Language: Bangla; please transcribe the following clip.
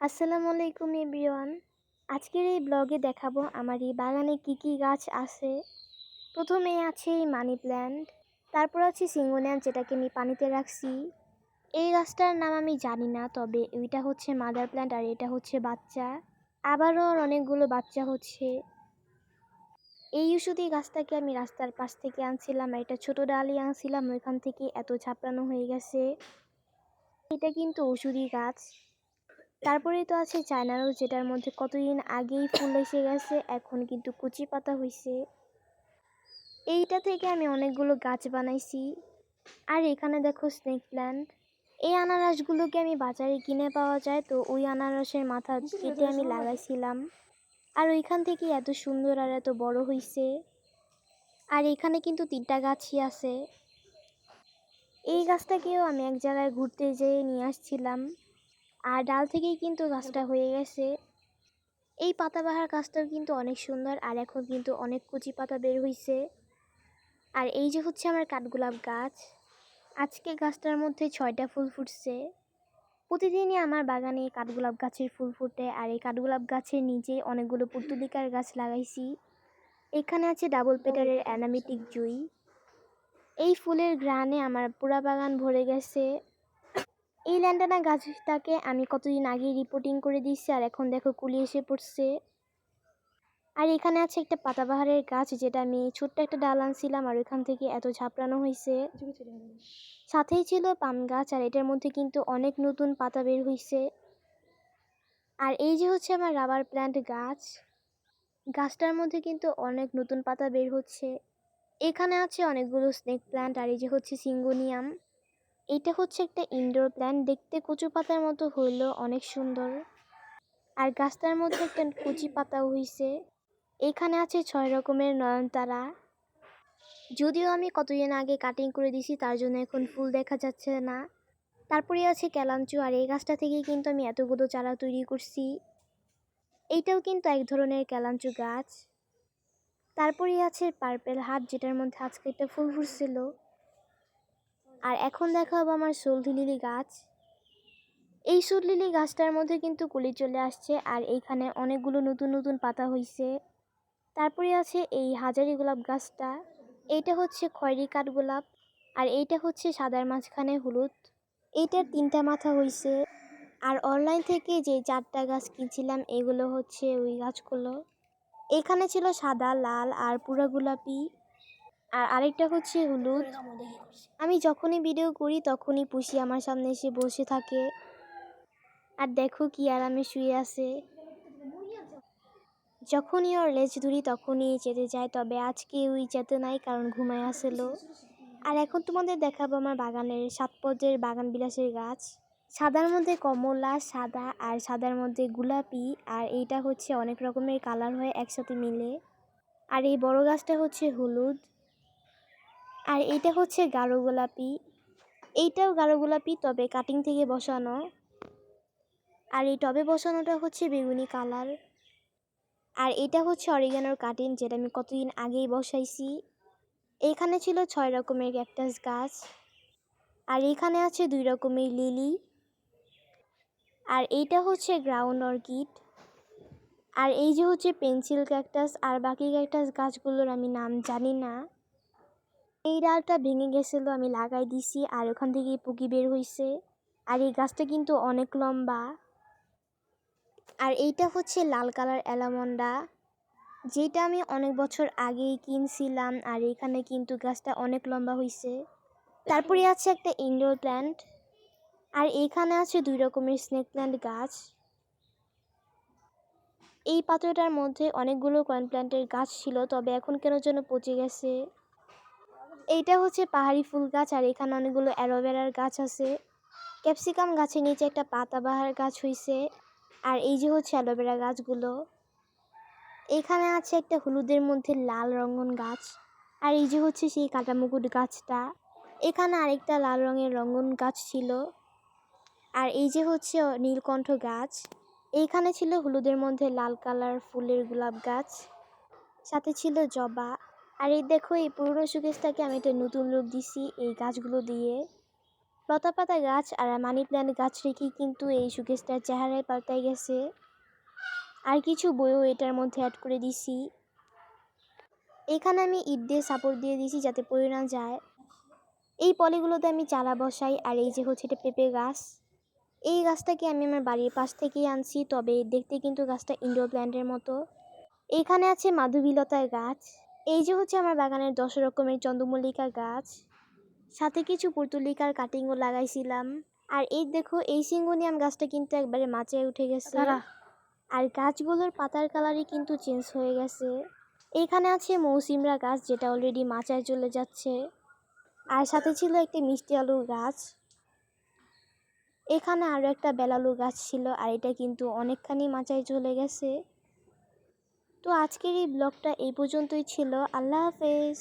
আসসালামু আলাইকুম এভরিওয়ান। আজকের এই ব্লগে দেখাবো আমার এই বাগানে কি কি গাছ আছে। প্রথমে আছে এই মানি প্ল্যান্ট, তারপর আছে সিঙ্গোনিয়াম যেটাকে আমি পানিতে রাখছি। এই গাছটার নাম আমি জানি না, তবে ওইটা হচ্ছে মাদার প্ল্যান্ট আর এটা হচ্ছে বাচ্চা। আবারও অনেকগুলো বাচ্চা হচ্ছে। এই ওষুধি গাছটাকে আমি রাস্তার পাশ থেকে আনছিলাম আর এটা ছোট ডালই আনছিলাম, ওইখান থেকে এত ছাপড়ানো হয়ে গেছে। এটা কিন্তু ওষুধি গাছ। তারপরেই তো আছে চায়না রোজ, যেটার মধ্যে কতদিন আগেই ফুল এসে গেছে, এখন কিন্তু কুচি পাতা হয়েছে। এইটা থেকে আমি অনেকগুলো গাছ বানাইছি। আর এখানে দেখো স্নেক প্ল্যান্ট। এই আনারসগুলোকে আমি বাজারে কিনে পাওয়া যায়, তো ওই আনারসের মাথা কেটে আমি লাগাইছিলাম। আর ওইখান থেকে এত সুন্দর আর এত বড় হয়েছে। আর এখানে কিন্তু 3টা গাছই আছে। এই গাছটাকেও আমি এক জায়গায় ঘুরতে যেয়ে নিয়ে আসছিলাম, আর ডাল থেকেই কিন্তু গাছটা হয়ে গেছে। এই পাতাবাহার গাছটাও কিন্তু অনেক সুন্দর, আর এখন কিন্তু অনেক কচি পাতা বের হইছে। আর এই যে হচ্ছে আমার কাঠগোলাপ গাছ। আজকে গাছটার মধ্যে 6টা ফুল ফুটছে। প্রতিদিনই আমার বাগানে কাঠগোলাপ গাছের ফুল ফুটে, আর এই কাঠগোলাপ গাছের নিচে অনেকগুলো পুর্তুলিকার গাছ লাগাইছি। এখানে আছে ডাবল পেটারের অ্যানামিটিক জুই। এই ফুলের ঘ্রাণে আমার পুরা বাগান ভরে গেছে। এই ল্যান্ডানা গাছটাকে আমি কতদিন আগে রিপোর্টিং করে দিচ্ছি, আর এখন দেখো কুলি এসে পড়ছে। আর এখানে আছে একটা পাতাবাহারের গাছ, যেটা আমি ছোট্ট একটা ডাল আনছিলাম, আর ওইখান থেকে এত ঝাপড়ানো হয়েছে। সাথেই ছিল পাম গাছ, আর এটার মধ্যে কিন্তু অনেক নতুন পাতা বের হয়েছে। আর এই যে হচ্ছে আমার রাবার প্ল্যান্ট গাছ। গাছটার মধ্যে কিন্তু অনেক নতুন পাতা বের হচ্ছে। এখানে আছে অনেকগুলো স্নেক প্ল্যান্ট, আর এই যে হচ্ছে সিঙ্গোনিয়াম। এটা হচ্ছে একটা ইনডোর প্ল্যান্ট, দেখতে কচু পাতার মতো হইলেও অনেক সুন্দর। আর গাছটার মধ্যে একটা কচি পাতাও হইছে। এখানে আছে 6 রকমের নয়নতারা। যদিও আমি কতদিন আগে কাটিং করে দিছি, তার জন্য এখন ফুল দেখা যাচ্ছে না। তারপরে আছে ক্যালাঞ্চু, আর এই গাছটা থেকেই কিন্তু আমি এতগুলো চারা তৈরি করছি। এইটাও কিন্তু এক ধরনের ক্যালাঞ্চু গাছ। তারপরে আছে পার্পেল হার্ট, যেটার মধ্যে আজকে একটা ফুল ফুটছিল। আর এখন দেখাবো আমার সলতি লিলি গাছ। এই সলতি লিলি গাছটার মধ্যে কিন্তু কলি চলে আসছে, আর এইখানে অনেকগুলো নতুন নতুন পাতা হইছে। তারপরে আছে এই হাজারি গোলাপ গাছটা। এইটা হচ্ছে খয়েরি কাঠগোলাপ, আর এইটা হচ্ছে সাদার মাঝখানে হলুদ। এইটার 3টা মাথা হইছে। আর অনলাইন থেকে যে 4টা গাছ কিনছিলাম, এগুলো হচ্ছে ওই গাছগুলো। এখানে ছিল সাদা, লাল আর পুরা গোলাপি, আর আরেকটা হচ্ছে হলুদ। আমি যখনই ভিডিও করি তখনই পুষি আমার সামনে এসে বসে থাকে, আর দেখো কি আরামে শুয়ে আছে। যখনই ওর লেজ ধরি তখনই চেতে যায়, তবে আজকে ওই চেতে নাই, কারণ ঘুমায় আসলো। আর এখন তোমাদের দেখাবো আমার বাগানের 7 পর্যায়ের বাগান বিলাসের গাছ। সাদার মধ্যে কমলা, সাদা, আর সাদার মধ্যে গোলাপি, আর এইটা হচ্ছে অনেক রকমের কালার হয় একসাথে মিলে। আর এই বড় গাছটা হচ্ছে হলুদ, আর এইটা হচ্ছে গাঢ় গোলাপি। এইটাও গাঢ় গোলাপি, তবে কাটিং থেকে বসানো। আর এই টবে বসানোটা হচ্ছে বেগুনি কালার। আর এটা হচ্ছে অরিগানোর কাটিং, যেটা আমি কতদিন আগেই বসাইছি। এখানে ছিল 6 রকমের ক্যাকটাস গাছ। আর এখানে আছে 2 রকমের লিলি। আর এইটা হচ্ছে গ্রাউন্ড অর্কিড। আর এই যে হচ্ছে পেন্সিল ক্যাকটাস, আর বাকি ক্যাকটাস গাছগুলোর আমি নাম জানি না। এই ডালটা ভেঙে গেছিল, আমি লাগাই দিছি, আর ওখান থেকে পুকি বের হইছে। আর এই গাছটা কিন্তু অনেক লম্বা। আর এইটা হচ্ছে লাল কালার অ্যালামন্ডা, যেটা আমি অনেক বছর আগেই কিনছিলাম, আর এখানে কিন্তু গাছটা অনেক লম্বা হইছে। তারপরে আছে একটা ইনডোর প্ল্যান্ট, আর এইখানে আছে 2 রকমের স্নেক প্ল্যান্ট গাছ। এই পাত্রটার মধ্যে অনেকগুলো কয়েন প্ল্যান্টের গাছ ছিল, তবে এখন কেন যেন পচে গেছে। এইটা হচ্ছে পাহাড়ি ফুল গাছ, আর এখানে অনেকগুলো অ্যালোভেরার গাছ আছে। ক্যাপসিকাম গাছের নিচে একটা পাতাবাহার গাছ হইছে। আর এই যে হচ্ছে অ্যালোভেরা গাছগুলো। এখানে আছে একটা হলুদের মধ্যে লাল রঙন গাছ, আর এই যে হচ্ছে সেই কাটামুকুট গাছটা। এখানে আরেকটা লাল রঙের রঙন গাছ ছিল। আর এই যে হচ্ছে নীলকণ্ঠ গাছ। এইখানে ছিল হলুদের মধ্যে লাল কালার ফুলের গোলাপ গাছ, সাথে ছিল জবা। আর এই দেখো, এই পুরনো শোকেসটাকে আমি একটা নতুন লুক দিছি এই গাছগুলো দিয়ে। লতাপাতা গাছ আর মানি প্ল্যান্ট গাছ রেখে কিন্তু এই শোকেসটার চেহারায় পাল্টাই গেছে। আর কিছু বইও এটার মধ্যে অ্যাড করে দিছি। এখানে আমি ইট দিয়ে সাপোর্ট দিয়ে দিছি যাতে পড়ে না যায়। এই পলিগুলোতে আমি চারা বসাই। আর এই যে হচ্ছে এটা পেঁপে গাছ। এই গাছটাকে আমি আমার বাড়ির পাশ থেকেই আনছি, তবে দেখতে কিন্তু গাছটা ইনডোর প্ল্যান্টের মতো। এইখানে আছে মাধবীলতার গাছ। এই যে হচ্ছে আমার বাগানের 10 রকমের চন্দ্রমল্লিকা গাছ, সাথে কিছু পর্তুলিকার কাটিংও লাগাইছিলাম। আর এই দেখো এই সিঙ্গোনিয়াম গাছটা কিন্তু একবারে মাচায় উঠে গেছে। আর গাছগুলোর পাতার কালারই কিন্তু চেঞ্জ হয়ে গেছে। এইখানে আছে মৌসিমরা গাছ, যেটা অলরেডি মাচায় চলে যাচ্ছে। আর সাথে ছিল একটি মিষ্টি আলুর গাছ। এখানে আরও একটা বেলালু গাছ ছিল, আর এটা কিন্তু অনেকখানি মাচায় চলে গেছে। তো আজকের এই ব্লগটা এই পর্যন্তই ছিল। আল্লাহ হাফেজ।